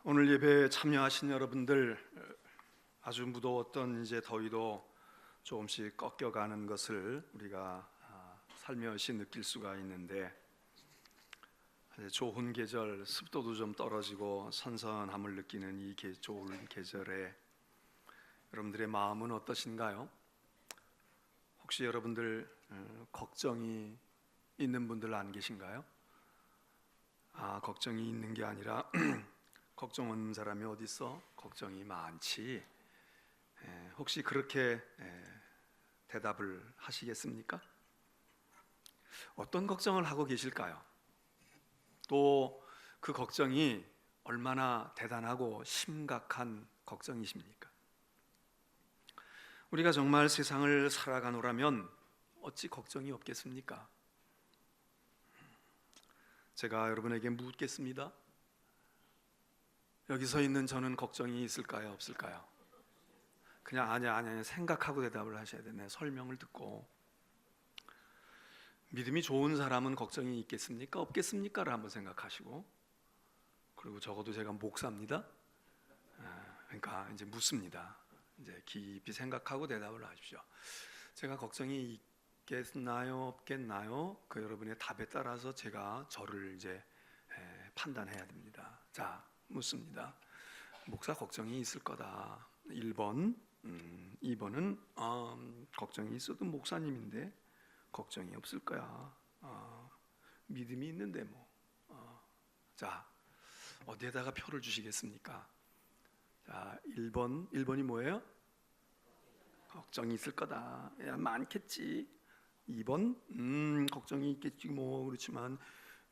오늘 예배에 참여하신 여러분들, 아주 무더웠던 이제 더위도 조금씩 꺾여가는 것을 우리가 살며시 느낄 수가 있는데, 좋은 계절, 습도도 좀 떨어지고 선선함을 느끼는 이 좋은 계절에 여러분들의 마음은 어떠신가요? 혹시 여러분들 걱정이 있는 분들 안 계신가요? 걱정이 있는 게 아니라 걱정 없는 사람이 어디 있어? 걱정이 많지. 혹시 그렇게 대답을 하시겠습니까? 어떤 걱정을 하고 계실까요? 또 그 걱정이 얼마나 대단하고 심각한 걱정이십니까? 우리가 정말 세상을 살아가노라면 어찌 걱정이 없겠습니까? 제가 여러분에게 묻겠습니다. 여기 서 있는 저는 걱정이 있을까요? 없을까요? 그냥 아니야 생각하고 대답을 하셔야 되네. 설명을 듣고. 믿음이 좋은 사람은 걱정이 있겠습니까? 없겠습니까?를 한번 생각하시고, 그리고 적어도 제가 목사입니다. 그러니까 이제 묻습니다. 이제 깊이 생각하고 대답을 하십시오. 제가 걱정이 있겠나요? 없겠나요? 그 여러분의 답에 따라서 제가 저를 이제 판단해야 됩니다. 자, 묻습니다. 목사 걱정이 있을 거다. 1번, 2번은 걱정이 있어도 목사님인데 걱정이 없을 거야. 믿음이 있는데 뭐. 자, 어디에다가 표를 주시겠습니까? 자, 1번이 뭐예요? 걱정이 있을 거다. 야, 많겠지. 2번, 걱정이 있겠지 뭐. 그렇지만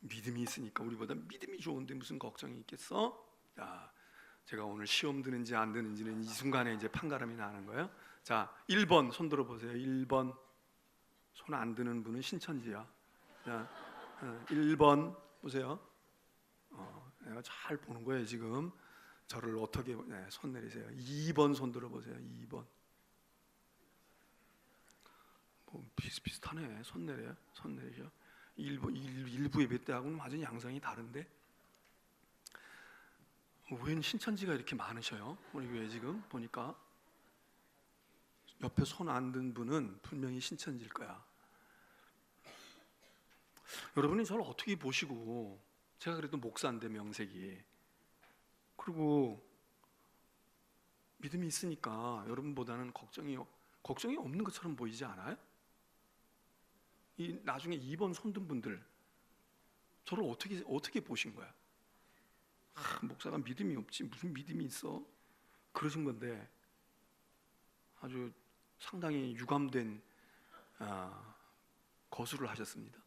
믿음이 있으니까 우리보다 믿음이 좋은데 무슨 걱정이 있겠어? 자, 제가 오늘 시험 드는지 안 드는지는 이 순간에 이제 판가름이 나는 거예요. 자, 1번 손 들어 보세요. 1번 손 안 드는 분은 신천지야. 자, 1번 보세요. 내가 잘 보는 거예요 지금. 저를 어떻게 손 내리세요. 2번 손 들어 보세요. 2번. 뭐 비슷하네. 손 내려요. 손 내리죠. 일부 예배 때하고는 완전 양상이 다른데 웬 신천지가 이렇게 많으셔요? 우리 교회 지금 보니까 옆에 손 안 든 분은 분명히 신천지일 거야. 여러분이 저를 어떻게 보시고, 제가 그래도 목사인데 명색이, 그리고 믿음이 있으니까 여러분보다는 걱정이 없는 것처럼 보이지 않아요? 이 나중에 2번 손든 분들 저를 어떻게 보신 거야? 목사가 믿음이 없지 무슨 믿음이 있어? 그러신 건데 아주 상당히 유감된 거수를 하셨습니다.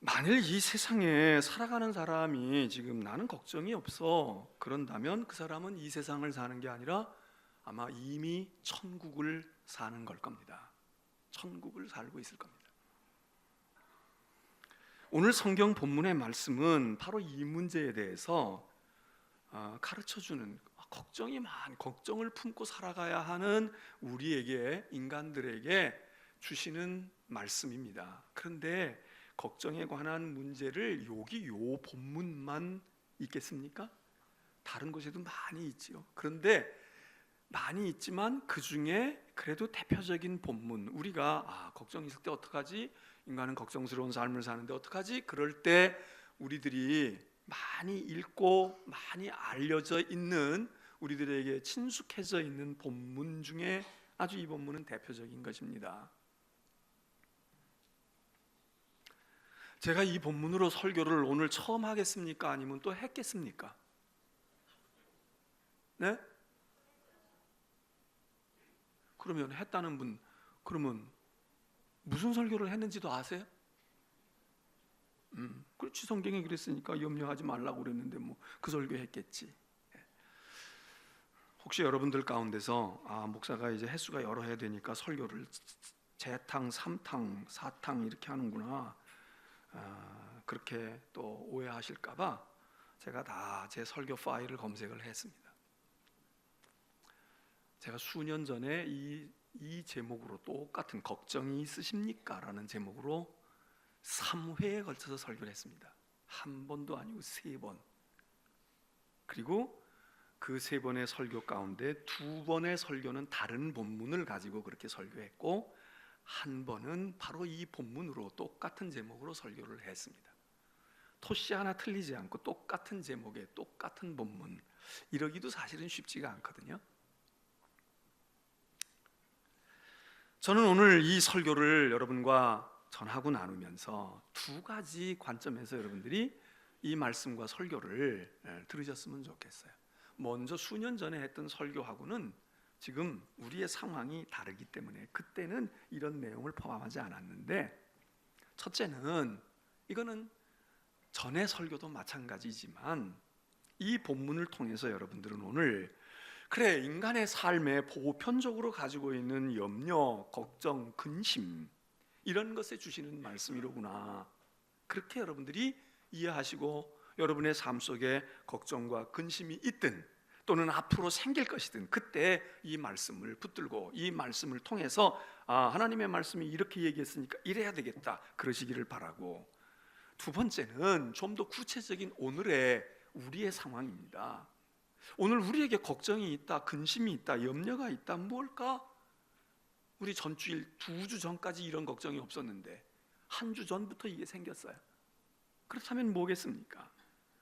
만일 이 세상에 살아가는 사람이 지금 나는 걱정이 없어 그런다면 그 사람은 이 세상을 사는 게 아니라 아마 이미 천국을 사는 걸 겁니다. 천국을 살고 있을 겁니다. 오늘 성경 본문의 말씀은 바로 이 문제에 대해서 가르쳐주는, 걱정을 품고 살아가야 하는 우리에게, 인간들에게 주시는 말씀입니다. 그런데 걱정에 관한 문제를 여기 요 본문만 있겠습니까? 다른 곳에도 많이 있지요. 그런데 많이 있지만 그 중에 그래도 대표적인 본문, 우리가 걱정 있을 때 어떡하지? 인간은 걱정스러운 삶을 사는데 어떡하지? 그럴 때 우리들이 많이 읽고 많이 알려져 있는, 우리들에게 친숙해져 있는 본문 중에 아주 이 본문은 대표적인 것입니다. 제가 이 본문으로 설교를 오늘 처음 하겠습니까? 아니면 또 했겠습니까? 네? 그러면 했다는 분, 그러면 무슨 설교를 했는지도 아세요? 그렇지, 성경이 그랬으니까 염려하지 말라고 그랬는데 뭐 그 설교 했겠지. 혹시 여러분들 가운데서 목사가 이제 횟수가 여러 해 되니까 설교를 재탕, 3탕, 4탕 이렇게 하는구나, 그렇게 또 오해하실까봐 제가 다 제 설교 파일을 검색을 했습니다. 제가 수년 전에 이 제목으로 똑같은 걱정이 있으십니까? 라는 제목으로 3회에 걸쳐서 설교를 했습니다. 한 번도 아니고 3번. 그리고 그 3번의 설교 가운데 2번의 설교는 다른 본문을 가지고 그렇게 설교했고, 한 번은 바로 이 본문으로 똑같은 제목으로 설교를 했습니다. 토시 하나 틀리지 않고 똑같은 제목에 똑같은 본문, 이러기도 사실은 쉽지가 않거든요. 저는 오늘 이 설교를 여러분과 전하고 나누면서 2가지 관점에서 여러분들이 이 말씀과 설교를 들으셨으면 좋겠어요. 먼저 수년 전에 했던 설교하고는 지금 우리의 상황이 다르기 때문에 그때는 이런 내용을 포함하지 않았는데, 첫째는 이거는 전의 설교도 마찬가지지만 이 본문을 통해서 여러분들은 오늘, 그래, 인간의 삶에 보편적으로 가지고 있는 염려, 걱정, 근심, 이런 것에 주시는 말씀이로구나, 그렇게 여러분들이 이해하시고 여러분의 삶 속에 걱정과 근심이 있든 또는 앞으로 생길 것이든 그때 이 말씀을 붙들고 이 말씀을 통해서 하나님의 말씀이 이렇게 얘기했으니까 이래야 되겠다, 그러시기를 바라고, 2번째는 좀 더 구체적인 오늘의 우리의 상황입니다. 오늘 우리에게 걱정이 있다, 근심이 있다, 염려가 있다, 뭘까? 우리 전주일 2주 전까지 이런 걱정이 없었는데 한 주 전부터 이게 생겼어요. 그렇다면 뭐겠습니까?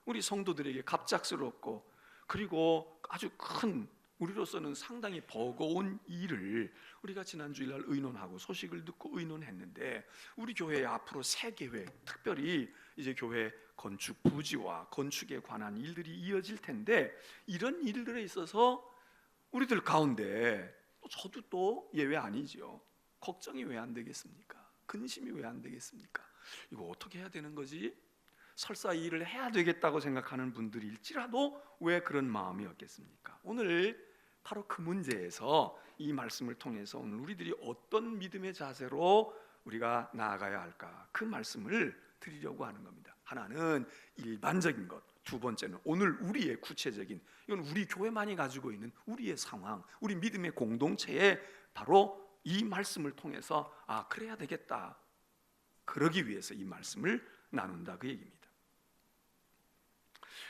우리 성도들에게 갑작스럽고 그리고 아주 큰, 우리로서는 상당히 버거운 일을 우리가 지난 주일날 의논하고 소식을 듣고 의논했는데, 우리 교회에 앞으로 새 계획, 특별히 이제 교회 건축 부지와 건축에 관한 일들이 이어질 텐데, 이런 일들에 있어서 우리들 가운데 저도 또 예외 아니죠. 걱정이 왜 안 되겠습니까? 근심이 왜 안 되겠습니까? 이거 어떻게 해야 되는 거지? 설사 이 일을 해야 되겠다고 생각하는 분들일지라도 왜 그런 마음이 없겠습니까? 오늘 바로 그 문제에서 이 말씀을 통해서 오늘 우리들이 어떤 믿음의 자세로 우리가 나아가야 할까, 그 말씀을 드리려고 하는 겁니다. 하나는 일반적인 것, 2번째는 오늘 우리의 구체적인, 이건 우리 교회만이 가지고 있는 우리의 상황, 우리 믿음의 공동체에 바로 이 말씀을 통해서 그래야 되겠다, 그러기 위해서 이 말씀을 나눈다, 그 얘기입니다.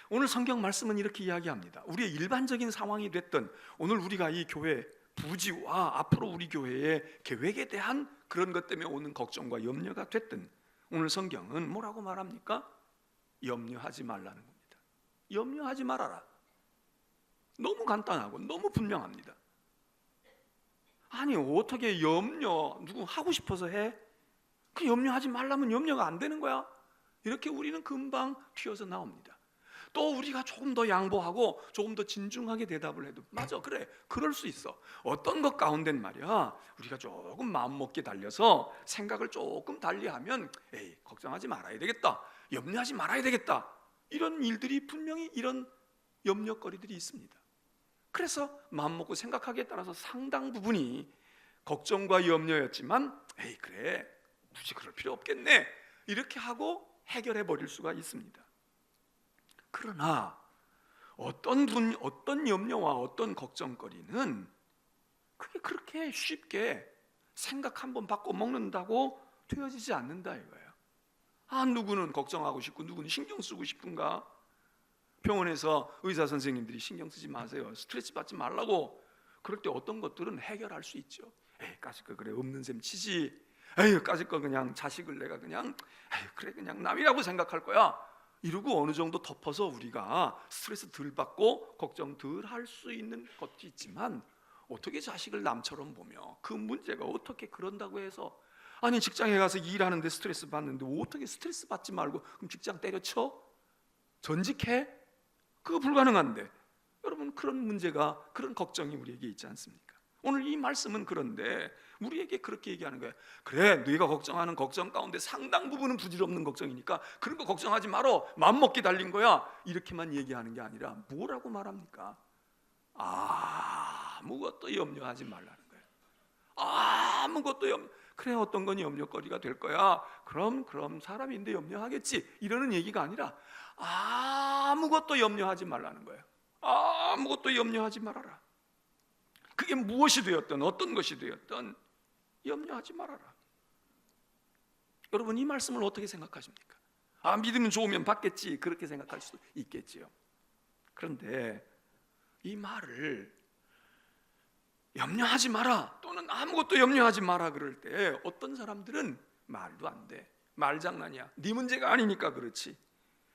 오늘 성경 말씀은 이렇게 이야기합니다. 우리의 일반적인 상황이 됐던, 오늘 우리가 이 교회 부지와 앞으로 우리 교회의 계획에 대한 그런 것 때문에 오는 걱정과 염려가 됐던, 오늘 성경은 뭐라고 말합니까? 염려하지 말라는 겁니다. 염려하지 말아라. 너무 간단하고 너무 분명합니다. 아니, 어떻게 염려, 누구 하고 싶어서 해? 그 염려하지 말라면 염려가 안 되는 거야? 이렇게 우리는 금방 튀어서 나옵니다. 또 우리가 조금 더 양보하고 조금 더 진중하게 대답을 해도, 맞아, 그래, 그럴 수 있어. 어떤 것 가운데는 말이야, 우리가 조금 마음먹게 달려서 생각을 조금 달리하면, 에이, 걱정하지 말아야 되겠다, 염려하지 말아야 되겠다, 이런 일들이 분명히, 이런 염려거리들이 있습니다. 그래서 마음먹고 생각하기에 따라서 상당 부분이 걱정과 염려였지만, 에이, 그래, 굳이 그럴 필요 없겠네, 이렇게 하고 해결해 버릴 수가 있습니다. 그러나 어떤 염려와 어떤 걱정거리는 그게 그렇게 쉽게 생각 한번 바꿔 먹는다고 되어지지 않는다 이거예요. 누구는 걱정하고 싶고 누구는 신경 쓰고 싶은가? 병원에서 의사 선생님들이 신경 쓰지 마세요, 스트레스 받지 말라고, 그럴 때 어떤 것들은 해결할 수 있죠. 에이, 까짓 거 그래, 없는 셈 치지. 에이, 까짓 거 그냥 자식을 내가 그냥, 에이, 그래, 그냥 남이라고 생각할 거야, 이러고 어느 정도 덮어서 우리가 스트레스 덜 받고 걱정 덜 할 수 있는 것도 있지만, 어떻게 자식을 남처럼 보며 그 문제가 어떻게 그런다고 해서, 아니, 직장에 가서 일하는데 스트레스 받는데 어떻게 스트레스 받지 말고 그럼 직장 때려쳐? 전직해? 그거 불가능한데. 여러분, 그런 문제가, 그런 걱정이 우리에게 있지 않습니까? 오늘 이 말씀은 그런데 우리에게 그렇게 얘기하는 거예요. 그래, 네가 걱정하는 걱정 가운데 상당 부분은 부질없는 걱정이니까 그런 거 걱정하지 말어, 맘먹기 달린 거야, 이렇게만 얘기하는 게 아니라 뭐라고 말합니까? 아무것도 염려하지 말라는 거예요. 아무것도 그래, 어떤 건 염려거리가 될 거야, 그럼 사람인데 염려하겠지, 이러는 얘기가 아니라 아무것도 염려하지 말라는 거예요. 아무것도 염려하지 말아라. 그게 무엇이 되었든 어떤 것이 되었든 염려하지 말아라. 여러분, 이 말씀을 어떻게 생각하십니까? 믿으면 좋으면 받겠지, 그렇게 생각할 수도 있겠지요. 그런데 이 말을 염려하지 마라 또는 아무것도 염려하지 마라 그럴 때 어떤 사람들은 말도 안 돼, 말장난이야, 네 문제가 아니니까 그렇지,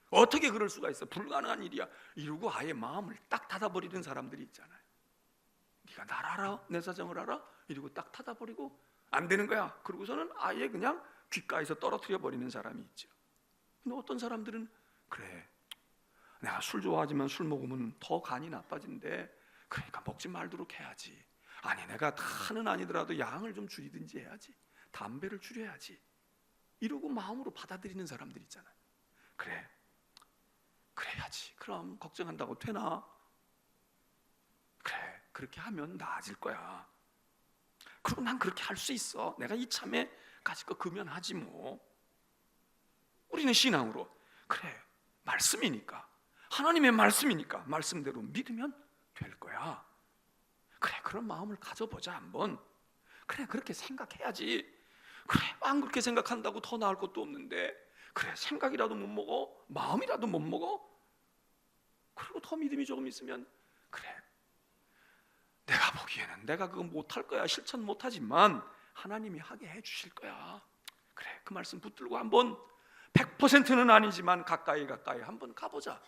어떻게 그럴 수가 있어, 불가능한 일이야 이러고 아예 마음을 딱 닫아버리는 사람들이 있잖아요. 네가 날 알아? 내 사정을 알아? 이러고 딱 닫아버리고 안 되는 거야. 그러고서는 아예 그냥 귓가에서 떨어뜨려 버리는 사람이 있죠. 근데 어떤 사람들은 그래, 내가 술 좋아하지만 술 먹으면 더 간이 나빠진대, 그러니까 먹지 말도록 해야지. 아니 내가 다는 아니더라도 양을 좀 줄이든지 해야지, 담배를 줄여야지, 이러고 마음으로 받아들이는 사람들 있잖아요. 그래, 그래야지. 그럼 걱정한다고 되나? 그래, 그렇게 하면 나아질 거야. 그리고 난 그렇게 할 수 있어. 내가 이참에 가질 거 금연하지 뭐. 우리는 신앙으로 그래, 말씀이니까, 하나님의 말씀이니까 말씀대로 믿으면 될 거야. 그래, 그런 마음을 가져보자 한번. 그래, 그렇게 생각해야지. 그래, 안 그렇게 생각한다고 더 나을 것도 없는데, 그래, 생각이라도 못 먹어, 마음이라도 못 먹어. 그리고 더 믿음이 조금 있으면 그래, 내가 보기에는 내가 그거 못할 거야, 실천 못하지만 하나님이 하게 해주실 거야. 그래, 그 말씀 붙들고 한번 100%는 아니지만 가까이 한번 가보자.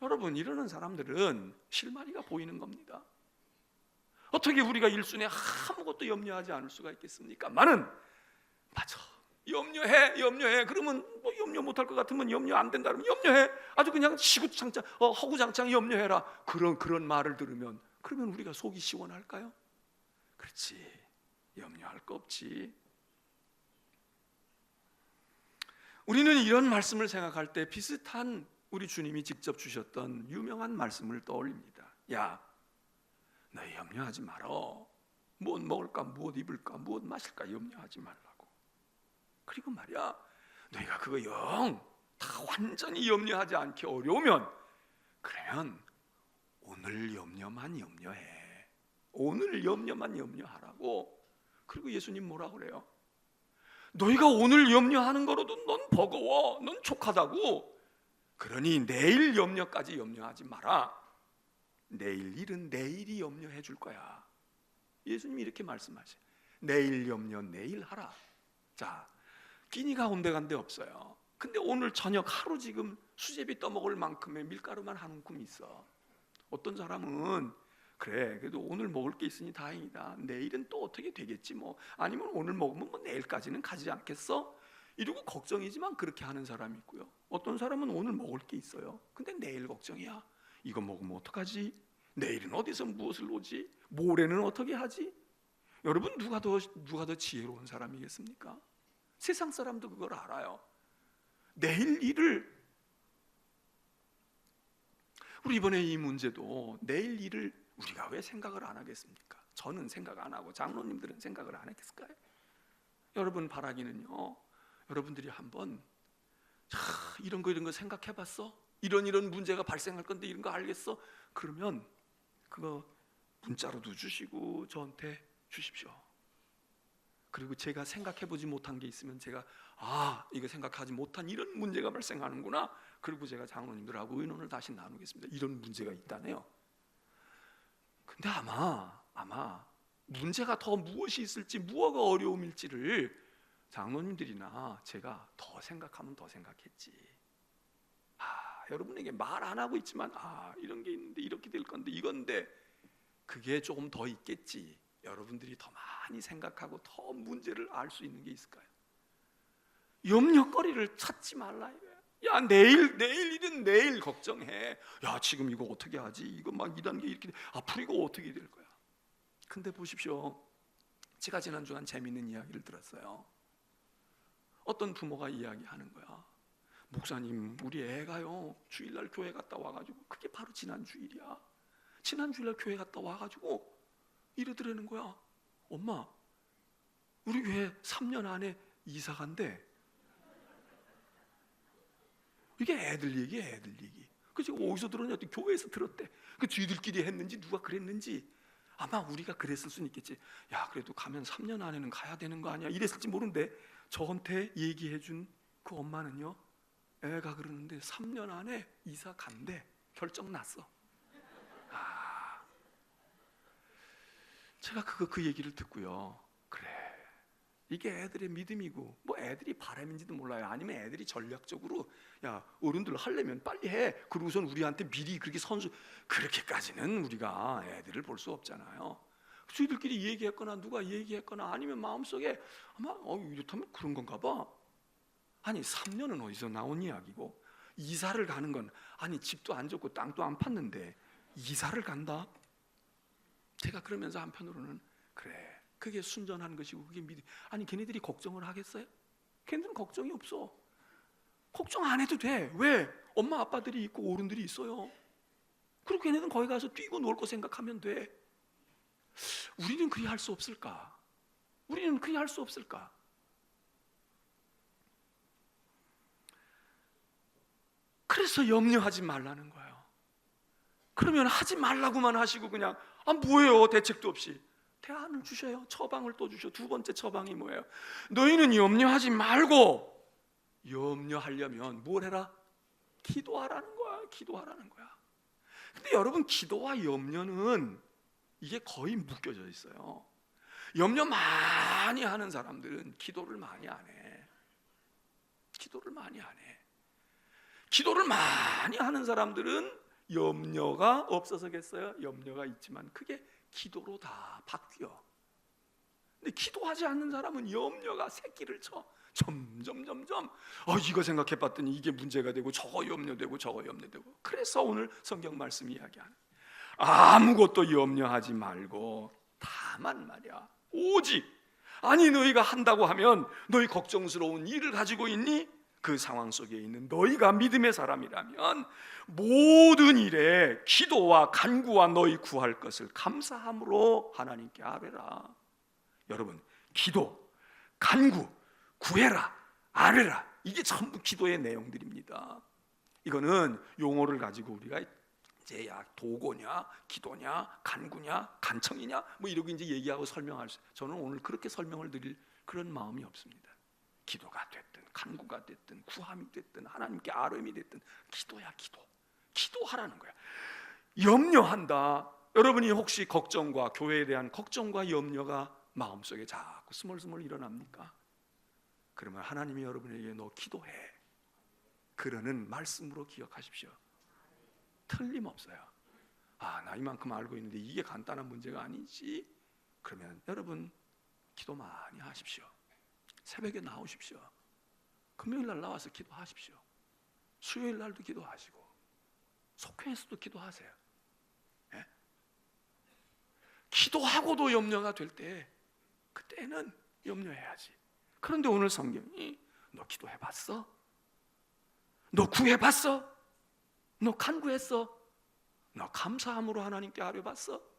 여러분, 이러는 사람들은 실마리가 보이는 겁니다. 어떻게 우리가 일순에 아무것도 염려하지 않을 수가 있겠습니까? 많은, 맞아, 염려해. 그러면 뭐 염려 못할 것 같으면 염려 안 된다 그러면 염려해. 아주 그냥 시구장창 허구장창 염려해라. 그런 말을 들으면 그러면 우리가 속이 시원할까요? 그렇지, 염려할 거 없지. 우리는 이런 말씀을 생각할 때 비슷한 우리 주님이 직접 주셨던 유명한 말씀을 떠올립니다. 야, 너희 염려하지 말어. 무엇 먹을까, 무엇 입을까, 무엇 마실까 염려하지 말라고. 그리고 말이야, 너희가 그거 영 다 완전히 염려하지 않기 어려우면 그러면 오늘 염려만 염려해. 오늘 염려만 염려하라고. 그리고 예수님 뭐라 그래요? 너희가 오늘 염려하는 거로도 넌 버거워, 넌 족하다고. 그러니 내일 염려까지 염려하지 마라. 내일 일은 내일이 염려해 줄 거야. 예수님이 이렇게 말씀하세요. 내일 염려 내일 하라. 자, 끼니가 온데간데 없어요. 근데 오늘 저녁 하루 지금 수제비 떠먹을 만큼의 밀가루만 한 움큼 있어. 어떤 사람은 그래, 그래도 오늘 먹을 게 있으니 다행이다, 내일은 또 어떻게 되겠지 뭐, 아니면 오늘 먹으면 뭐 내일까지는 가지 않겠어? 이러고 걱정이지만 그렇게 하는 사람이 있고요. 어떤 사람은 오늘 먹을 게 있어요. 근데 내일 걱정이야. 이거 먹으면 어떡하지? 내일은 어디서 무엇을 오지? 모레는 어떻게 하지? 여러분, 누가 더 지혜로운 사람이겠습니까? 세상 사람도 그걸 알아요. 내일 일을, 우리 이번에 이 문제도 내일 일을 우리가 왜 생각을 안 하겠습니까? 저는 생각 안 하고 장로님들은 생각을 안 했을까요? 여러분 바라기는요, 여러분들이 한번 이런 거 생각해봤어? 이런 문제가 발생할 건데 이런 거 알겠어? 그러면 그거 문자로도 주시고 저한테 주십시오. 그리고 제가 생각해보지 못한 게 있으면 제가 이거 생각하지 못한 이런 문제가 발생하는구나. 그리고 제가 장로님들하고 의논을 다시 나누겠습니다. 이런 문제가 있다네요. 근데 아마 문제가 더 무엇이 있을지, 무엇가 어려움일지를 장로님들이나 제가 더 생각하면 더 생각했지. 여러분에게 말 안 하고 있지만 이런 게 있는데 이렇게 될 건데 이건데 그게 조금 더 있겠지. 여러분들이 더 많이 생각하고 더 문제를 알 수 있는 게 있을까요? 염려거리를 찾지 말라 이거야. 야, 내일 일은 내일 걱정해. 야, 지금 이거 어떻게 하지? 이거 막 2단계 이렇게 앞으로 이거 어떻게 될 거야? 근데 보십시오, 제가 지난주에 한 재미있는 이야기를 들었어요. 어떤 부모가 이야기하는 거야. 목사님, 우리 애가요 주일날 교회 갔다 와가지고, 그게 바로 지난 주일이야. 지난 주일날 교회 갔다 와가지고 이러더라는 거야. 엄마, 우리 교회 3년 안에 이사 간대. 이게 애들 얘기야, 애들 얘기. 그 지금 어디서 들었냐? 교회에서 들었대. 그 쥐들끼리 했는지 누가 그랬는지 아마 우리가 그랬을 수는 있겠지. 야, 그래도 가면 3년 안에는 가야 되는 거 아니야? 이랬을지 모르는데 저한테 얘기해 준 그 엄마는요, 애가 그러는데 3년 안에 이사 간대. 결정 났어. 제가 그 얘기를 듣고요, 그래, 이게 애들의 믿음이고 뭐 애들이 바람인지도 몰라요. 아니면 애들이 전략적으로 야 어른들 하려면 빨리 해, 그러고선 우리한테 미리 그렇게 그렇게까지는 우리가 애들을 볼 수 없잖아요. 저희들끼리 얘기했거나 누가 얘기했거나 아니면 마음속에 아마 이렇다면 그런 건가 봐. 아니 3년은 어디서 나온 이야기고, 이사를 가는 건 아니 집도 안 줬고 땅도 안 팠는데 이사를 간다? 제가 그러면서 한편으로는 그래, 그게 순전한 것이고 그게 믿음. 아니 걔네들이 걱정을 하겠어요? 걔네들은 걱정이 없어. 걱정 안 해도 돼. 왜? 엄마 아빠들이 있고 어른들이 있어요. 그리고 걔네들은 거기 가서 뛰고 놀 거 생각하면 돼. 우리는 그리 할 수 없을까? 우리는 그리 할 수 없을까? 그래서 염려하지 말라는 거예요. 그러면 하지 말라고만 하시고 그냥 뭐예요? 대책도 없이 대안을 주셔요. 처방을 또 주셔. 두 번째 처방이 뭐예요? 너희는 염려하지 말고, 염려하려면 뭘 해라? 기도하라는 거야. 기도하라는 거야. 근데 여러분, 기도와 염려는 이게 거의 묶여져 있어요. 염려 많이 하는 사람들은 기도를 많이 안 해. 기도를 많이 안 해. 기도를 많이 하는 사람들은 염려가 없어서겠어요? 염려가 있지만 그게 기도로 다 바뀌어. 근데 기도하지 않는 사람은 염려가 새끼를 쳐. 점점 이거 생각해봤더니 이게 문제가 되고 저거 염려되고 저거 염려되고. 그래서 오늘 성경 말씀이 이야기하는, 아무것도 염려하지 말고 다만 말이야, 오직, 아니 너희가 한다고 하면 너희 걱정스러운 일을 가지고 있니? 그 상황 속에 있는 너희가 믿음의 사람이라면 모든 일에 기도와 간구와 너희 구할 것을 감사함으로 하나님께 아뢰라. 여러분, 기도, 간구, 구해라, 아뢰라, 이게 전부 기도의 내용들입니다. 이거는 용어를 가지고 우리가 이제 도고냐, 기도냐, 간구냐, 간청이냐 뭐 이렇게 이제 얘기하고 설명할 수, 저는 오늘 그렇게 설명을 드릴 그런 마음이 없습니다. 기도가 됐든 간구가 됐든 구함이 됐든 하나님께 아뢰음이 됐든 기도야, 기도. 기도하라는 거야. 염려한다. 여러분이 혹시 걱정과, 교회에 대한 걱정과 염려가 마음속에 자꾸 스멀스멀 일어납니까? 그러면 하나님이 여러분에게 너 기도해, 그러는 말씀으로 기억하십시오. 틀림없어요. 나 이만큼 알고 있는데 이게 간단한 문제가 아니지? 그러면 여러분 기도 많이 하십시오. 새벽에 나오십시오. 금요일 날 나와서 기도하십시오. 수요일 날도 기도하시고 속회에서도 기도하세요. 예? 기도하고도 염려가 될 때, 그때는 염려해야지. 그런데 오늘 성경이 너 기도해봤어? 너 구해봤어? 너 간구했어? 너 감사함으로 하나님께 아뢰봤어?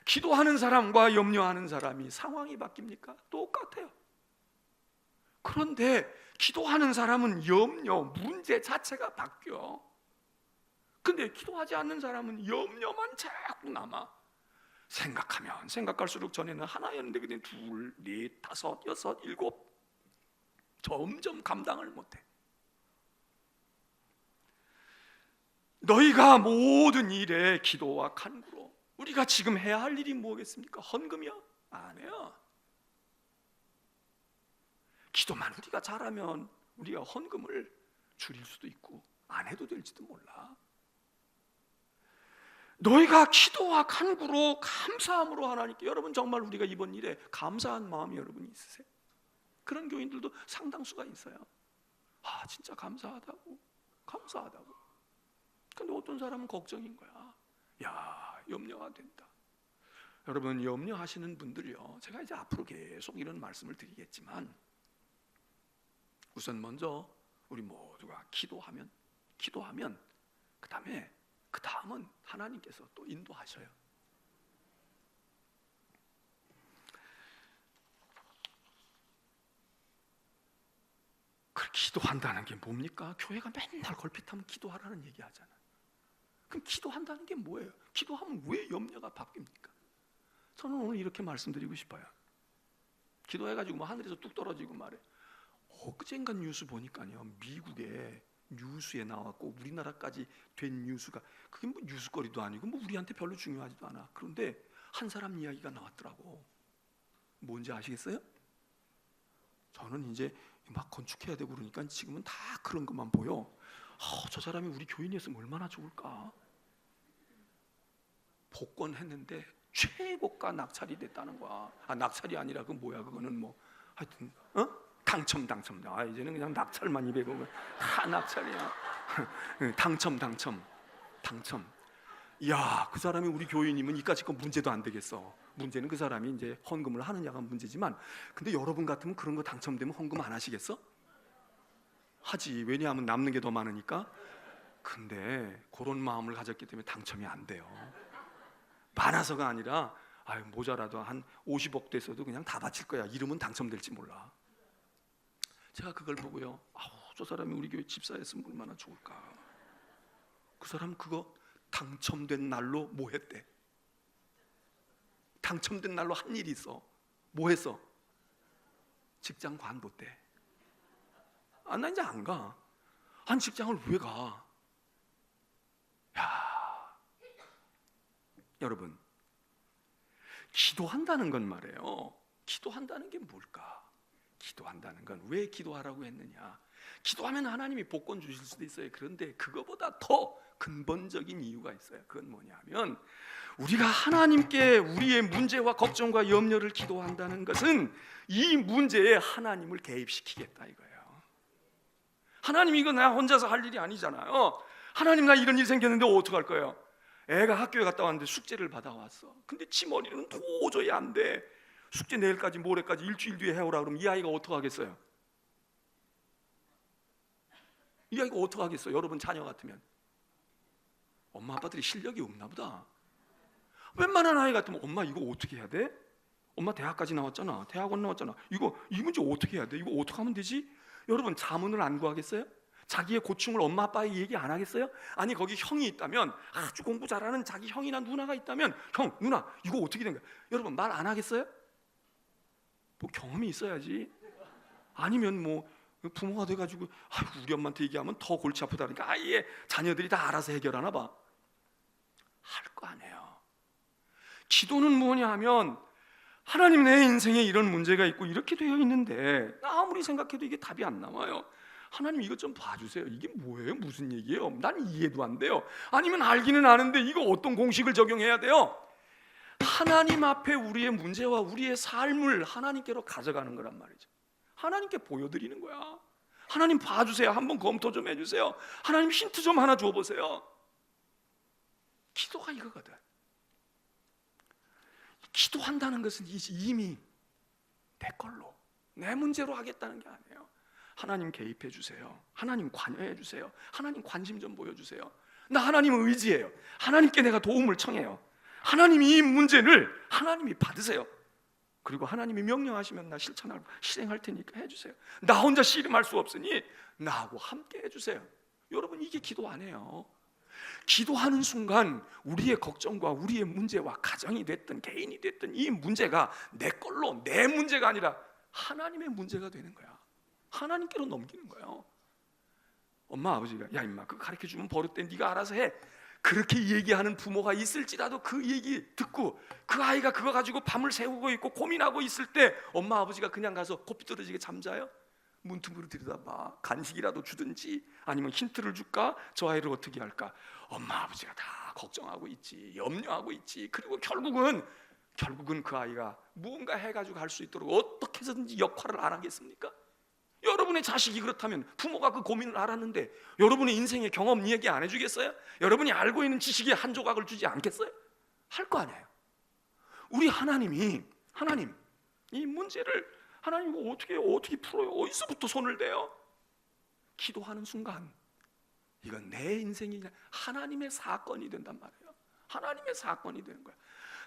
기도하는 사람과 염려하는 사람이 상황이 바뀝니까? 똑같아요. 그런데 기도하는 사람은 염려, 문제 자체가 바뀌어. 근데 기도하지 않는 사람은 염려만 자꾸 남아. 생각하면 생각할수록, 전에는 하나였는데 그냥 둘, 넷, 다섯, 여섯, 일곱, 점점 감당을 못해. 너희가 모든 일에 기도와 간구로. 우리가 지금 해야 할 일이 뭐겠습니까? 헌금이요? 안 해요. 기도만 우리가 잘하면 우리가 헌금을 줄일 수도 있고 안 해도 될지도 몰라. 너희가 기도와 간구로 감사함으로 하나님께, 여러분 정말 우리가 이번 일에 감사한 마음이 여러분이 있으세요? 그런 교인들도 상당수가 있어요. 진짜 감사하다고. 근데 어떤 사람은 걱정인 거야. 염려가 된다. 여러분, 염려하시는 분들요, 제가 이제 앞으로 계속 이런 말씀을 드리겠지만, 우선 먼저 우리 모두가 기도하면 그 다음은 하나님께서 또 인도하셔요. 그 기도한다는 게 뭡니까? 교회가 맨날 걸핏하면 기도하라는 얘기 하잖아요. 그럼 기도한다는 게 뭐예요? 기도하면 왜 염려가 바뀝니까? 저는 오늘 이렇게 말씀드리고 싶어요. 기도해가지고 하늘에서 뚝 떨어지고 말해, 엊그젠가 뉴스 보니까요, 미국에 뉴스에 나왔고 우리나라까지 된 뉴스가, 그게 뭐 뉴스거리도 아니고 뭐 우리한테 별로 중요하지도 않아. 그런데 한 사람 이야기가 나왔더라고. 뭔지 아시겠어요? 저는 이제 막 건축해야 되고 그러니까 지금은 다 그런 것만 보여. 저 사람이 우리 교인이었으면 얼마나 좋을까. 복권했는데 최고가 낙찰이 됐다는 거야. 낙찰이 아니라 그 뭐야, 그거는 뭐 하여튼 당첨. 이제는 그냥 낙찰만 입에 보면 다 낙찰이야. 당첨. 야, 그 사람이 우리 교인이면 이까짓 건 문제도 안 되겠어. 문제는 그 사람이 이제 헌금을 하느냐가 문제지만, 근데 여러분 같으면 그런 거 당첨되면 헌금 안 하시겠어? 하지. 왜냐하면 남는 게 더 많으니까. 근데 그런 마음을 가졌기 때문에 당첨이 안 돼요. 많아서가 아니라 모자라도 한 50억 됐어도 그냥 다 바칠 거야. 이름은 당첨될지 몰라. 제가 그걸 보고요, 저 사람이 우리 교회 집사였으면 얼마나 좋을까. 그 사람 그거 당첨된 날로 뭐 했대? 당첨된 날로 한 일이 있어. 뭐 했어? 직장 관뒀대. 나 이제 안 가. 한 직장을 왜 가? 여러분, 기도한다는 건 말이에요, 기도한다는 게 뭘까? 기도한다는 건 왜 기도하라고 했느냐? 기도하면 하나님이 복권 주실 수도 있어요. 그런데 그거보다 더 근본적인 이유가 있어요. 그건 뭐냐면, 우리가 하나님께 우리의 문제와 걱정과 염려를 기도한다는 것은 이 문제에 하나님을 개입시키겠다 이거예요. 하나님, 이거 나 혼자서 할 일이 아니잖아요. 하나님, 나 이런 일 생겼는데 어떡할 거예요? 애가 학교에 갔다 왔는데 숙제를 받아왔어. 근데 지 머리는 도저히 안 돼. 숙제 내일까지 모레까지 일주일 뒤에 해오라 그러면 이 아이가 어떡하겠어요? 이 아이가 어떡하겠어요? 여러분 자녀 같으면 엄마 아빠들이 실력이 없나 보다. 웬만한 아이 같으면 엄마 이거 어떻게 해야 돼? 엄마 대학까지 나왔잖아. 대학원 나왔잖아. 이 문제 어떻게 해야 돼? 이거 어떻게 하면 되지? 여러분 자문을 안 구하겠어요? 자기의 고충을 엄마 아빠에게 얘기 안 하겠어요? 아니, 거기 형이 있다면, 아주 공부 잘하는 자기 형이나 누나가 있다면, 형, 누나 이거 어떻게 된 거야? 여러분 말 안 하겠어요? 뭐 경험이 있어야지. 아니면 뭐 부모가 돼가지고 우리 엄마한테 얘기하면 더 골치 아프다니까 아예 자녀들이 다 알아서 해결하나 봐. 할 거 아니에요. 기도는 뭐냐 하면, 하나님, 내 인생에 이런 문제가 있고 이렇게 되어 있는데 아무리 생각해도 이게 답이 안 나와요. 하나님, 이것 좀 봐주세요. 이게 뭐예요? 무슨 얘기예요? 난 이해도 안 돼요. 아니면 알기는 아는데 이거 어떤 공식을 적용해야 돼요? 하나님 앞에 우리의 문제와 우리의 삶을 하나님께로 가져가는 거란 말이죠. 하나님께 보여드리는 거야. 하나님 봐주세요. 한번 검토 좀 해주세요. 하나님 힌트 좀 하나 줘보세요. 기도가 이거거든. 기도한다는 것은 이미 내 걸로, 내 문제로 하겠다는 게 아니에요. 하나님 개입해 주세요. 하나님 관여해 주세요. 하나님 관심 좀 보여주세요. 나 하나님을 의지해요. 하나님께 내가 도움을 청해요. 하나님이 이 문제를 하나님이 받으세요. 그리고 하나님이 명령하시면 나 실행할 테니까 해주세요. 나 혼자 씨름할 수 없으니 나하고 함께 해주세요. 여러분, 이게 기도 안 해요. 기도하는 순간 우리의 걱정과 우리의 문제와 가정이 됐든 개인이 됐든 이 문제가 내 걸로, 내 문제가 아니라 하나님의 문제가 되는 거야. 하나님께로 넘기는 거예요. 엄마 아버지가 야 임마 그거 가르쳐주면 버릇돼, 네가 알아서 해, 그렇게 얘기하는 부모가 있을지라도 그 얘기 듣고 그 아이가 그거 가지고 밤을 새우고 있고 고민하고 있을 때 엄마 아버지가 그냥 가서 고삐 떨어지게 잠자요? 문틈으로 들여다봐. 간식이라도 주든지 아니면 힌트를 줄까? 저 아이를 어떻게 할까? 엄마 아버지가 다 걱정하고 있지, 염려하고 있지. 그리고 결국은 그 아이가 무언가 해가지고 갈 수 있도록 어떻게 해서든지 역할을 안 하겠습니까? 여러분의 자식이 그렇다면 부모가 그 고민을 알았는데 여러분의 인생의 경험 이야기 안 해주겠어요? 여러분이 알고 있는 지식의 한 조각을 주지 않겠어요? 할 거 아니에요. 우리 하나님 이 문제를 하나님 어떻게 풀어요? 어디서부터 손을 대요? 기도하는 순간 이건 내 인생이 하나님의 사건이 된단 말이에요. 하나님의 사건이 되는 거야.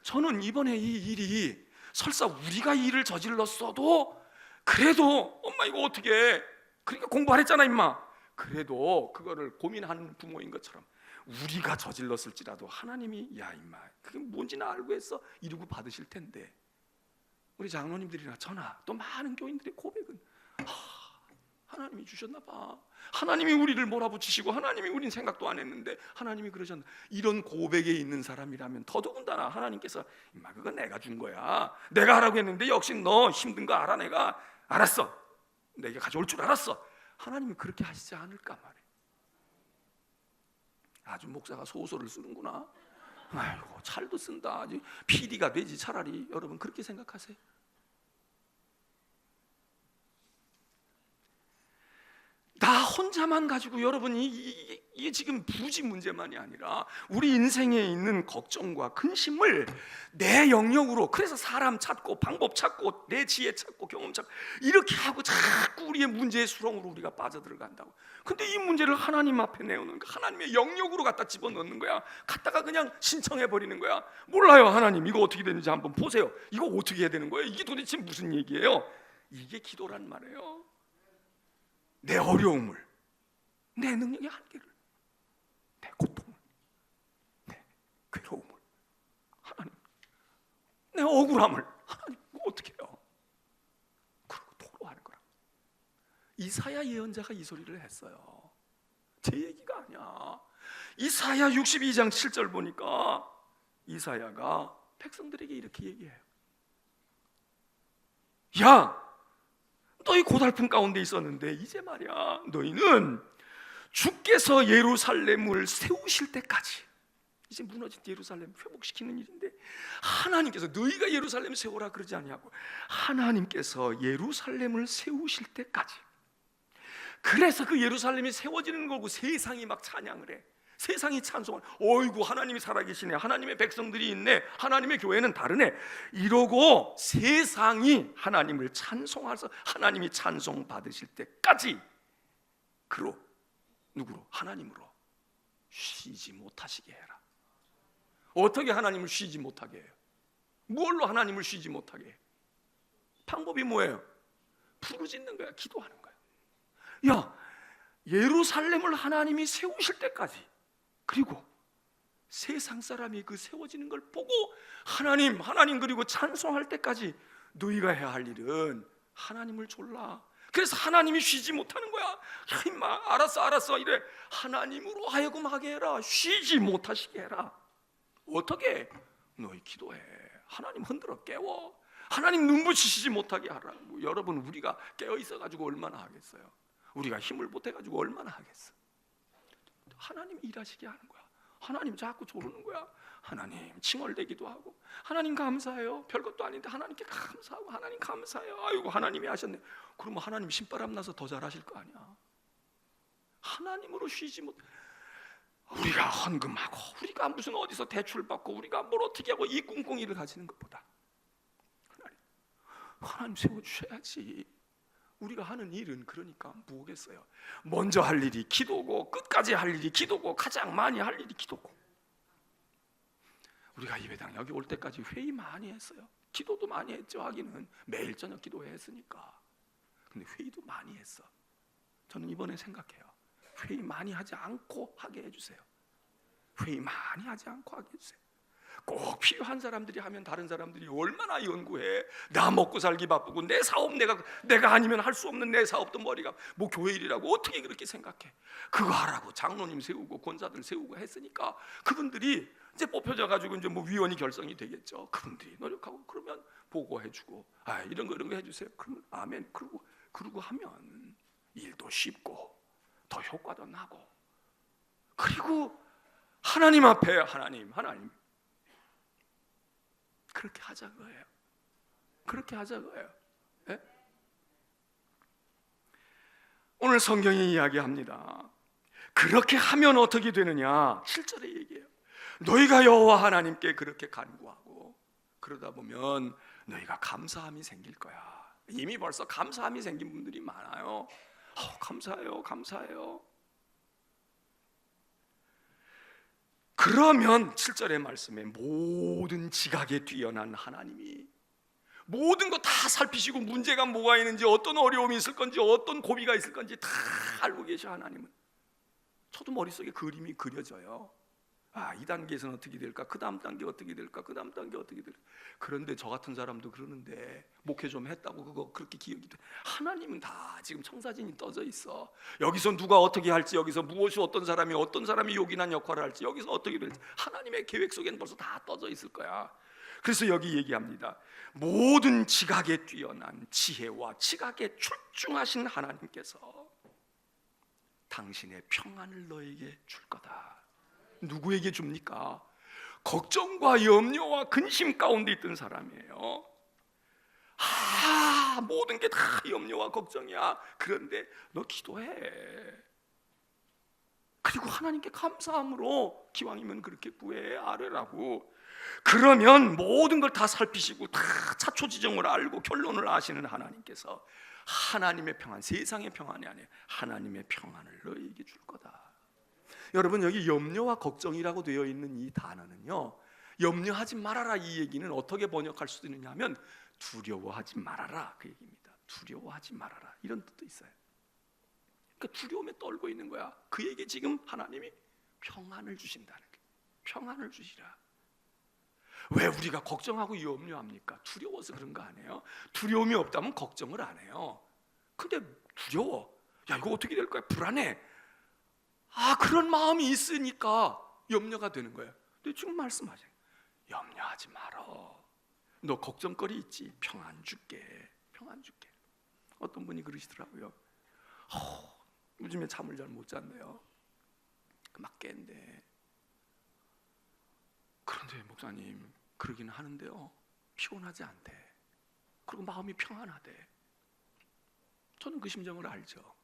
저는 이번에 이 일이 설사 우리가 이 일을 저질렀어도 그래도 엄마 이거 어떻게 해? 그러니까 공부 안 했잖아 임마. 그래도 그거를 고민하는 부모인 것처럼 우리가 저질렀을지라도 하나님이 야 임마 그게 뭔지나 알고 했어 이러고 받으실 텐데, 우리 장로님들이나 저나 또 많은 교인들의 고백은 하나님이 주셨나 봐. 하나님이 우리를 몰아붙이시고 하나님이 우린 생각도 안 했는데 하나님이 그러셨나. 이런 고백에 있는 사람이라면 더더군다나 하나님께서 임마 그거 내가 준 거야, 내가 하라고 했는데 역시 너 힘든 거 알아, 내가 알았어, 내가 가져올 줄 알았어, 하나님이 그렇게 하시지 않을까 말이에요. 아주 목사가 소설을 쓰는구나. 아이고 찰도 쓴다. 아주 PD가 되지 차라리. 여러분 그렇게 생각하세요? 나 혼자만 가지고 여러분이 이게 지금 부지 문제만이 아니라 우리 인생에 있는 걱정과 근심을 내 영역으로, 그래서 사람 찾고 방법 찾고 내 지혜 찾고 경험 찾고 이렇게 하고 자꾸 우리의 문제의 수렁으로 우리가 빠져들어간다고. 근데 이 문제를 하나님 앞에 내어놓는 거야. 하나님의 영역으로 갖다 집어넣는 거야. 갖다가 그냥 신청해 버리는 거야. 몰라요, 하나님 이거 어떻게 되는지 한번 보세요. 이거 어떻게 해야 되는 거예요? 이게 도대체 무슨 얘기예요? 이게 기도란 말이에요. 내 어려움을, 내 능력의 한계를, 내 고통을, 내 괴로움을, 하나님, 내 억울함을 하나님 어떻게 해요? 그러고 토로하는 거라. 이사야 예언자가 이 소리를 했어요. 제 얘기가 아니야. 이사야 62장 7절 보니까 이사야가 백성들에게 이렇게 얘기해요. 야, 너희 고달픈 가운데 있었는데 이제 말이야 너희는 주께서 예루살렘을 세우실 때까지, 이제 무너진 예루살렘 회복시키는 일인데 하나님께서 너희가 예루살렘 세우라 그러지 아니하고 하나님께서 예루살렘을 세우실 때까지. 그래서 그 예루살렘이 세워지는 거고 세상이 막 찬양을 해. 세상이 찬송을, 어이구 하나님이 살아계시네, 하나님의 백성들이 있네, 하나님의 교회는 다르네, 이러고 세상이 하나님을 찬송해서 하나님이 찬송 받으실 때까지 그로, 누구로? 하나님으로 쉬지 못하시게 해라. 어떻게 하나님을 쉬지 못하게 해요? 뭘로 하나님을 쉬지 못하게 해요? 방법이 뭐예요? 부르짖는 거야, 기도하는 거야. 야, 예루살렘을 하나님이 세우실 때까지, 그리고 세상 사람이 그 세워지는 걸 보고 하나님, 하나님 그리고 찬송할 때까지 너희가 해야 할 일은 하나님을 졸라. 그래서 하나님이 쉬지 못하는 거야. 야, 임마 알았어 이래. 하나님으로 하여금 하게 해라. 쉬지 못하시게 해라. 어떻게? 너희 기도해. 하나님 흔들어 깨워. 하나님 눈부시지 못하게 하라고. 여러분 우리가 깨어 있어가지고 얼마나 하겠어요? 우리가 힘을 못해가지고 얼마나 하겠어? 하나님이 일하시게 하는 거야. 하나님 자꾸 조르는 거야. 하나님 칭얼대기도 하고, 하나님 감사해요. 별것도 아닌데 하나님께 감사하고, 하나님 감사해요. 아이고 하나님이 하셨네. 그러면 하나님 신바람 나서 더 잘하실 거 아니야. 하나님으로 쉬지 못. 우리가 헌금하고, 우리가 무슨 어디서 대출 받고, 우리가 뭘 어떻게 하고 이 꿍꿍이를 가지는 것보다 하나님 세워주셔야지. 우리가 하는 일은 그러니까 뭐겠어요? 먼저 할 일이 기도고, 끝까지 할 일이 기도고, 가장 많이 할 일이 기도고. 우리가 예배당 여기 올 때까지 회의 많이 했어요. 기도도 많이 했죠. 하기는 매일 저녁 기도했으니까. 근데 회의도 많이 했어. 저는 이번에 생각해요. 회의 많이 하지 않고 하게 해주세요. 회의 많이 하지 않고 하게 해주세요. 꼭 필요한 사람들이 하면 다른 사람들이 얼마나 연구해. 나 먹고 살기 바쁘고 내 사업 내가 아니면 할 수 없는 내 사업도 머리가 뭐 교회 일이라고 어떻게 그렇게 생각해? 그거 하라고 장로님 세우고 권사들 세우고 했으니까 그분들이 이제 뽑혀져 가지고 이제 뭐 위원이 결성이 되겠죠. 그분들이 노력하고 그러면 보고해주고, 아 이런 거 해주세요. 그러면 아멘. 그러고 하면 일도 쉽고 더 효과도 나고, 그리고 하나님 앞에 하나님 그렇게 하자고요. 그렇게 하자고요. 네? 오늘 성경이 이야기합니다. 그렇게 하면 어떻게 되느냐? 7절에 얘기해요. 너희가 여호와 하나님께 그렇게 간구하고 그러다 보면 너희가 감사함이 생길 거야. 이미 벌써 감사함이 생긴 분들이 많아요. 감사해요. 그러면 7절의 말씀에 모든 지각에 뛰어난 하나님이 모든 거 다 살피시고 문제가 뭐가 있는지, 어떤 어려움이 있을 건지, 어떤 고비가 있을 건지 다 알고 계셔. 하나님은. 저도 머릿속에 그림이 그려져요. 이 단계에서는 어떻게 될까? 그 다음 단계 어떻게 될까? 그 다음 단계 어떻게 될까? 그런데 저 같은 사람도 그러는데 목회 좀 했다고 그거 그렇게 기억이 돼. 하나님은 다 지금 청사진이 떠져 있어. 여기서 누가 어떻게 할지, 여기서 무엇이 어떤 사람이 요긴한 역할을 할지, 여기서 어떻게 될지 하나님의 계획 속에는 벌써 다 떠져 있을 거야. 그래서 여기 얘기합니다. 모든 지각에 뛰어난 지혜와 지각에 출중하신 하나님께서 당신의 평안을 너에게 줄 거다. 누구에게 줍니까? 걱정과 염려와 근심 가운데 있던 사람이에요. 모든 게 다 염려와 걱정이야. 그런데 너 기도해. 그리고 하나님께 감사함으로 기왕이면 그렇게 구해 아뢰라고. 그러면 모든 걸 다 살피시고 다 차초지정을 알고 결론을 아시는 하나님께서 하나님의 평안, 세상의 평안이 아니에요. 하나님의 평안을 너에게 줄 거다. 여러분, 여기 염려와 걱정이라고 되어 있는 이 단어는요, 염려하지 말아라 이 얘기는 어떻게 번역할 수 있느냐 하면 두려워하지 말아라 그 얘기입니다. 두려워하지 말아라 이런 뜻도 있어요. 그러니까 두려움에 떨고 있는 거야. 그에게 지금 하나님이 평안을 주신다는 거예요. 평안을 주시라. 왜 우리가 걱정하고 염려합니까? 두려워서 그런 거 아니에요? 두려움이 없다면 걱정을 안 해요. 근데 두려워. 야, 이거 어떻게 될 거야? 불안해. 그런 마음이 있으니까 염려가 되는 거예요. 근데 지금 말씀하세요. 염려하지 말어. 너 걱정거리 있지? 평안 줄게. 평안 줄게. 어떤 분이 그러시더라고요. 요즘에 잠을 잘 못 잔대요. 막 깬대. 그런데 목사님, 그러기는 하는데요, 피곤하지 않대. 그리고 마음이 평안하대. 저는 그 심정을 알죠.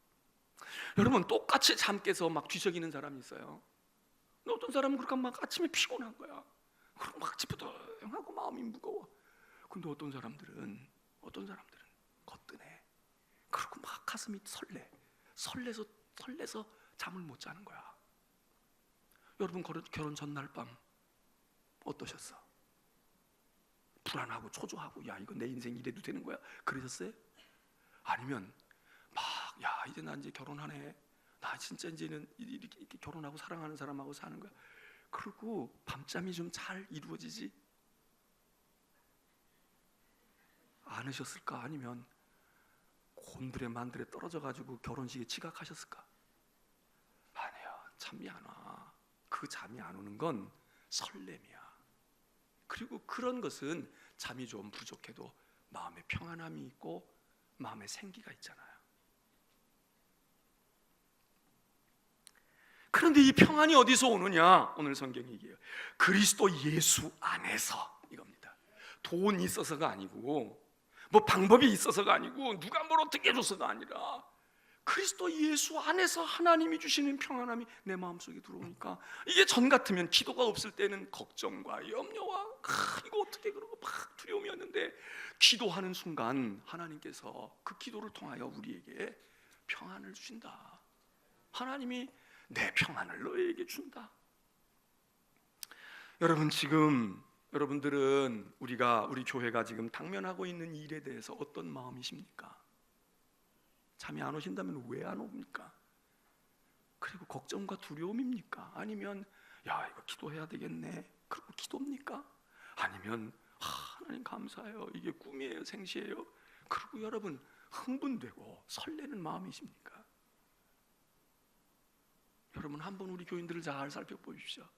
여러분, 똑같이 잠 깨서 막 뒤척이는 사람이 있어요. 근데 어떤 사람은 그렇게 막 아침에 피곤한 거야. 그리고 막 찌뿌둥하고 마음이 무거워. 근데 어떤 사람들은 거뜬해. 그리고 막 가슴이 설레서 잠을 못 자는 거야. 여러분, 결혼 전날 밤 어떠셨어? 불안하고 초조하고, 야, 이거 내 인생 이래도 되는 거야? 그러셨어요? 아니면 이제 나 이제 결혼하네. 나 진짜 이제는 이렇게 결혼하고 사랑하는 사람하고 사는 거야. 그리고 밤잠이 좀 잘 이루어지지 않으셨을까? 아니면 곤드레 만드레 떨어져 가지고 결혼식에 지각하셨을까? 아니야, 잠이 안 와. 그 잠이 안 오는 건 설렘이야. 그리고 그런 것은 잠이 좀 부족해도 마음에 평안함이 있고 마음에 생기가 있잖아요. 그런데 이 평안이 어디서 오느냐? 오늘 성경이 얘기해요. 그리스도 예수 안에서, 이겁니다. 돈이 있어서가 아니고, 뭐 방법이 있어서가 아니고, 누가 뭘 어떻게 해줘서가 아니라 그리스도 예수 안에서 하나님이 주시는 평안함이 내 마음속에 들어오니까, 이게 전 같으면 기도가 없을 때는 걱정과 염려와 이거 어떻게 그러고 막 두려움이었는데, 기도하는 순간 하나님께서 그 기도를 통하여 우리에게 평안을 주신다. 하나님이 내 평안을 너에게 준다. 여러분, 지금 여러분들은 우리 교회가 지금 당면하고 있는 일에 대해서 어떤 마음이십니까? 잠이 안 오신다면 왜 안 옵니까? 그리고 걱정과 두려움입니까? 아니면 이거 기도해야 되겠네, 그리고 기도입니까? 아니면 하나님 감사해요, 이게 꿈이에요, 생시예요, 그리고 여러분 흥분되고 설레는 마음이십니까? 여러분, 한번 우리 교인들을 잘 살펴보십시오.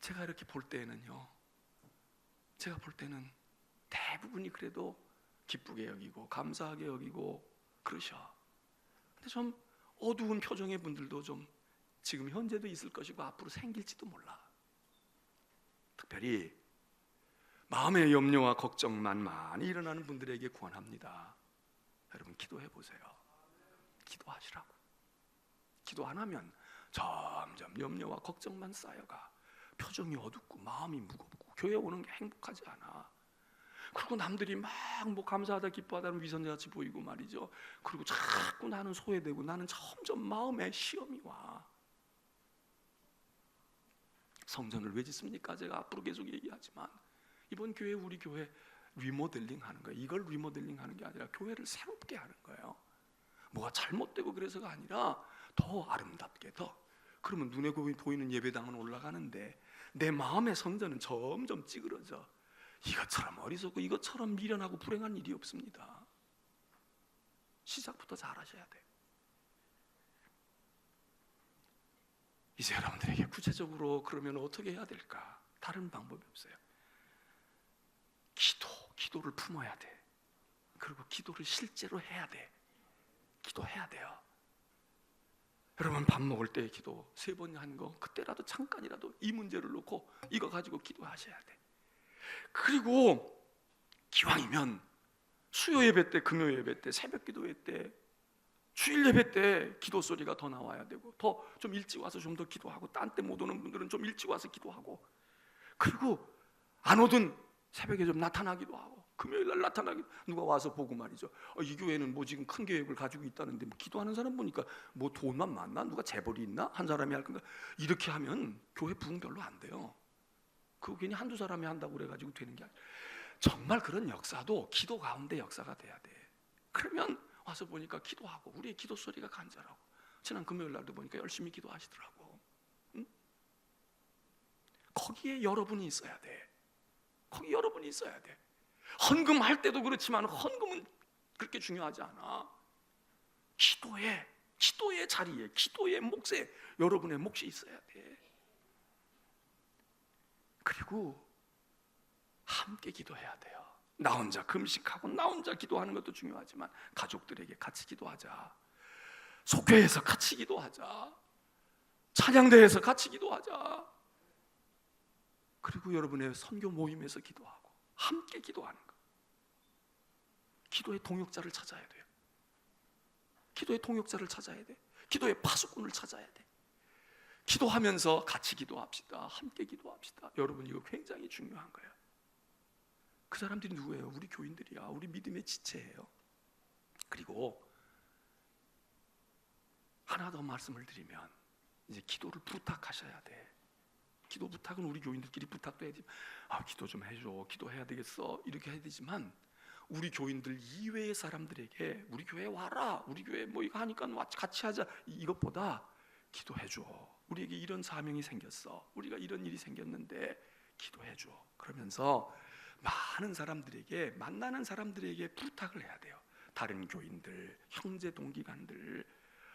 제가 이렇게 볼 때는요, 대부분이 그래도 기쁘게 여기고 감사하게 여기고 그러셔. 근데 좀 어두운 표정의 분들도 좀 지금 현재도 있을 것이고 앞으로 생길지도 몰라. 특별히 마음의 염려와 걱정만 많이 일어나는 분들에게 권합니다. 여러분, 기도해 보세요. 기도하시라고. 기도 안 하면 점점 염려와 걱정만 쌓여가 표정이 어둡고 마음이 무겁고 교회 오는 게 행복하지 않아. 그리고 남들이 막 뭐 감사하다 기뻐하다는 위선자같이 보이고 말이죠. 그리고 자꾸 나는 소외되고 나는 점점 마음에 시험이 와. 성전을 왜 짓습니까? 제가 앞으로 계속 얘기하지만 이번 교회, 우리 교회 리모델링 하는 거예요. 이걸 리모델링 하는 게 아니라 교회를 새롭게 하는 거예요. 뭐가 잘못되고 그래서가 아니라 더 아름답게, 더 그러면 눈에 보이는 예배당은 올라가는데 내 마음의 성전은 점점 찌그러져. 이것처럼 어리석고 이것처럼 미련하고 불행한 일이 없습니다. 시작부터 잘 하셔야 돼요. 이제 여러분들에게 구체적으로 그러면 어떻게 해야 될까? 다른 방법이 없어요. 기도를 품어야 돼. 그리고 기도를 실제로 해야 돼. 기도해야 돼요. 여러분 밥 먹을 때 기도 3번 한 거 그때라도 잠깐이라도 이 문제를 놓고 이거 가지고 기도하셔야 돼. 그리고 기왕이면 수요 예배 때, 금요 예배 때, 새벽 기도회 때, 주일 예배 때 기도 소리가 더 나와야 되고, 더 좀 일찍 와서 좀 더 기도하고, 딴 때 못 오는 분들은 좀 일찍 와서 기도하고, 그리고 안 오든 새벽에 좀 나타나기도 하고, 금요일 날 나타나기도, 누가 와서 보고 말이죠. 이 교회는 뭐 지금 큰 계획을 가지고 있다는데 뭐 기도하는 사람 보니까 뭐 돈만 많나? 누가 재벌이 있나? 한 사람이 할 건가? 이렇게 하면 교회 부흥 별로 안 돼요. 그거 괜히 한두 사람이 한다고 그래가지고 되는 게 아니라, 정말 그런 역사도 기도 가운데 역사가 돼야 돼. 그러면 와서 보니까 기도하고 우리의 기도 소리가 간절하고, 지난 금요일 날도 보니까 열심히 기도하시더라고. 응? 거기에 여러분이 있어야 돼. 거기 여러분이 있어야 돼. 헌금할 때도 그렇지만 헌금은 그렇게 중요하지 않아. 기도의 자리에, 기도의 몫에 여러분의 몫이 있어야 돼. 그리고 함께 기도해야 돼요. 나 혼자 금식하고 나 혼자 기도하는 것도 중요하지만 가족들에게 같이 기도하자. 속회에서 같이 기도하자. 찬양대에서 같이 기도하자. 그리고 여러분의 선교 모임에서 기도하고 함께 기도하는 것. 기도의 동역자를 찾아야 돼요. 기도의 동역자를 찾아야 돼. 기도의 파수꾼을 찾아야 돼. 기도하면서 같이 기도합시다. 함께 기도합시다. 여러분, 이거 굉장히 중요한 거예요. 그 사람들이 누구예요? 우리 교인들이야. 우리 믿음의 지체예요. 그리고 하나 더 말씀을 드리면, 이제 기도를 부탁하셔야 돼. 기도 부탁은 우리 교인들끼리 부탁도 해야지. 기도 좀 해줘. 기도해야 되겠어. 이렇게 해야 되지만, 우리 교인들 이외의 사람들에게 우리 교회 와라. 우리 교회 뭐 이거 하니까 같이 하자. 이것보다 기도해줘. 우리에게 이런 사명이 생겼어. 우리가 이런 일이 생겼는데 기도해줘. 그러면서 많은 사람들에게, 만나는 사람들에게 부탁을 해야 돼요. 다른 교인들, 형제 동기간들,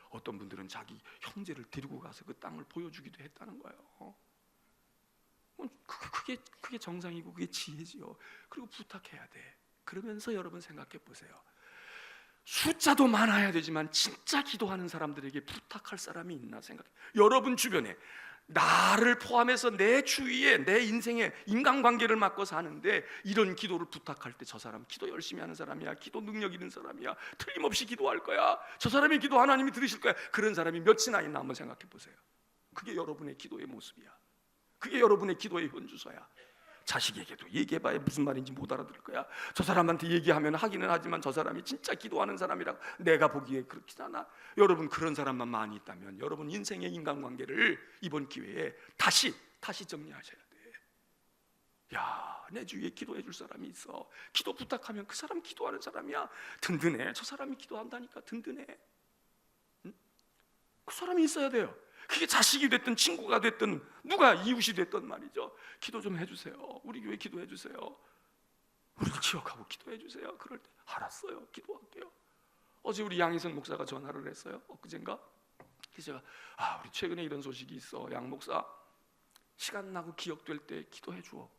어떤 분들은 자기 형제를 데리고 가서 그 땅을 보여주기도 했다는 거예요. 그게 정상이고 그게 지혜지요. 그리고 부탁해야 돼. 그러면서 여러분 생각해 보세요. 숫자도 많아야 되지만 진짜 기도하는 사람들에게 부탁할 사람이 있나 생각해. 여러분 주변에, 나를 포함해서 내 주위에, 내 인생에 인간관계를 맡고 사는데 이런 기도를 부탁할 때 저 사람 기도 열심히 하는 사람이야. 기도 능력 있는 사람이야. 틀림없이 기도할 거야. 저 사람의 기도 하나님이 들으실 거야. 그런 사람이 몇이나 있나 한번 생각해 보세요. 그게 여러분의 기도의 모습이야. 그게 여러분의 기도의 현주소야. 자식에게도 얘기해봐야 무슨 말인지 못 알아들을 거야. 저 사람한테 얘기하면 하기는 하지만 저 사람이 진짜 기도하는 사람이라고 내가 보기에 그렇지 않아. 여러분, 그런 사람만 많이 있다면 여러분 인생의 인간관계를 이번 기회에 다시 정리하셔야 돼. 야, 내 주위에 기도해 줄 사람이 있어. 기도 부탁하면 그 사람 기도하는 사람이야. 든든해. 저 사람이 기도한다니까 든든해. 응? 그 사람이 있어야 돼요. 그게 자식이 됐든 친구가 됐든 누가 이웃이 됐든 말이죠. 기도 좀 해주세요. 우리 교회 기도해 주세요. 우리를 기억하고 기도해 주세요. 그럴 때 알았어요. 기도할게요. 어제 우리 양희성 목사가 전화를 했어요. 엊그젠가. 그래서 제가 우리 최근에 이런 소식이 있어. 양 목사, 시간 나고 기억될 때 기도해 줘.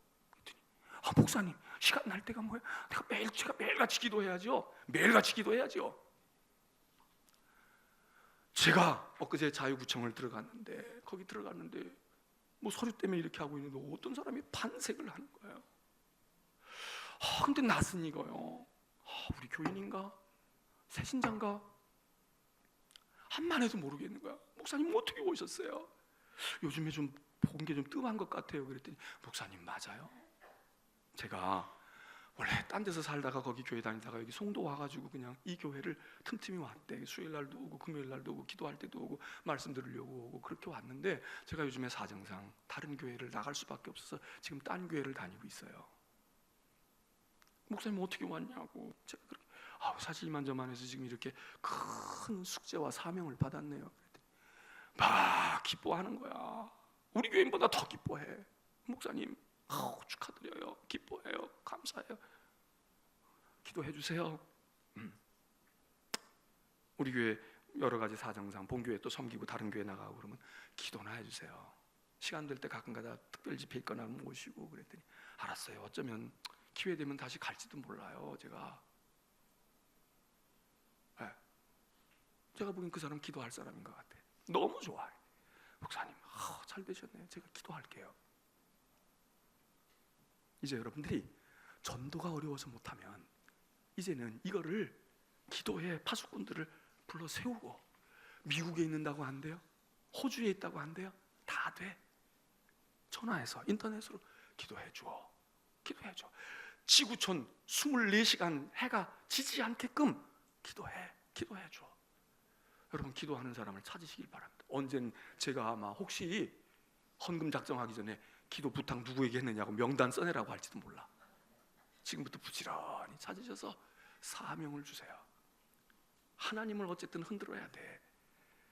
목사님, 시간 날 때가 뭐야? 제가 매일같이 기도해야죠. 매일같이 기도해야죠. 제가 엊그제 자유구청을 들어갔는데, 거기 들어갔는데 뭐 서류 때문에 이렇게 하고 있는데 어떤 사람이 반색을 하는 거예요. 근데 낯은 이거요. 우리 교인인가? 새신자인가? 한만 해도 모르겠는 거야. 목사님 어떻게 오셨어요? 요즘에 좀 본 게 좀 뜸한 것 같아요. 그랬더니 목사님 맞아요. 제가 원래 딴 데서 살다가 거기 교회 다니다가 여기 송도 와가지고 그냥 이 교회를 틈틈이 왔대. 수요일 날도 오고 금요일 날도 오고 기도할 때도 오고 말씀 들으려고 오고 그렇게 왔는데, 제가 요즘에 사정상 다른 교회를 나갈 수밖에 없어서 지금 딴 교회를 다니고 있어요. 목사님 어떻게 왔냐고. 제가 그렇게 사실 이만저만해서 지금 이렇게 큰 숙제와 사명을 받았네요. 막 기뻐하는 거야. 우리 교인보다 더 기뻐해. 목사님, 축하드려요. 기뻐해요. 감사해요. 기도해 주세요. 우리 교회 여러 가지 사정상 본교회 또 섬기고 다른 교회 나가고 그러면 기도나 해주세요. 시간 될 때 가끔가다 특별 집회 있거나 모시고 그랬더니 알았어요. 어쩌면 기회 되면 다시 갈지도 몰라요. 제가 제가 보기엔 그 사람 기도할 사람인 것 같아. 너무 좋아해. 목사님, 잘 되셨네요. 제가 기도할게요. 이제 여러분들이 전도가 어려워서 못하면 이제는 이거를 기도해 파수꾼들을 불러 세우고, 미국에 있는다고 한대요. 호주에 있다고 한대요. 다 돼. 전화해서 인터넷으로 기도해 줘. 기도해 줘. 지구촌 24시간 해가 지지 않게끔 기도해 줘. 여러분, 기도하는 사람을 찾으시길 바랍니다. 언젠 제가 아마 혹시 헌금 작정하기 전에 기도 부탁 누구에게 했느냐고 명단 써내라고 할지도 몰라. 지금부터 부지런히 찾으셔서 사명을 주세요. 하나님을 어쨌든 흔들어야 돼.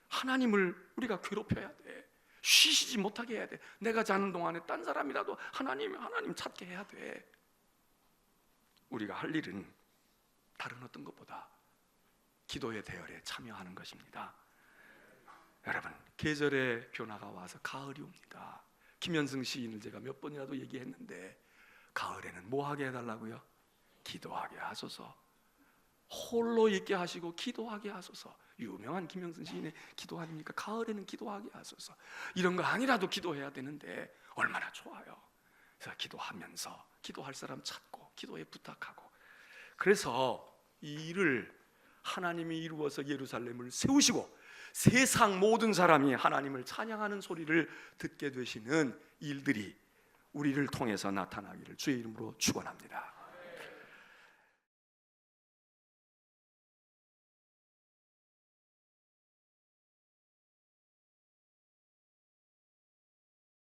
하나님을 우리가 괴롭혀야 돼. 쉬시지 못하게 해야 돼. 내가 자는 동안에 딴 사람이라도 하나님 찾게 해야 돼. 우리가 할 일은 다른 어떤 것보다 기도의 대열에 참여하는 것입니다. 여러분, 계절의 변화가 와서 가을이 옵니다. 김현승 시인을 제가 몇 번이라도 얘기했는데, 가을에는 뭐 하게 해달라고요? 기도하게 하소서. 홀로 있게 하시고 기도하게 하소서. 유명한 김현승 시인의 기도 아닙니까? 가을에는 기도하게 하소서. 이런 거 아니라도 기도해야 되는데 얼마나 좋아요. 그래서 기도하면서 기도할 사람 찾고 기도에 부탁하고, 그래서 이 일을 하나님이 이루어서 예루살렘을 세우시고 세상 모든 사람이 하나님을 찬양하는 소리를 듣게 되시는 일들이 우리를 통해서 나타나기를 주의 이름으로 축원합니다.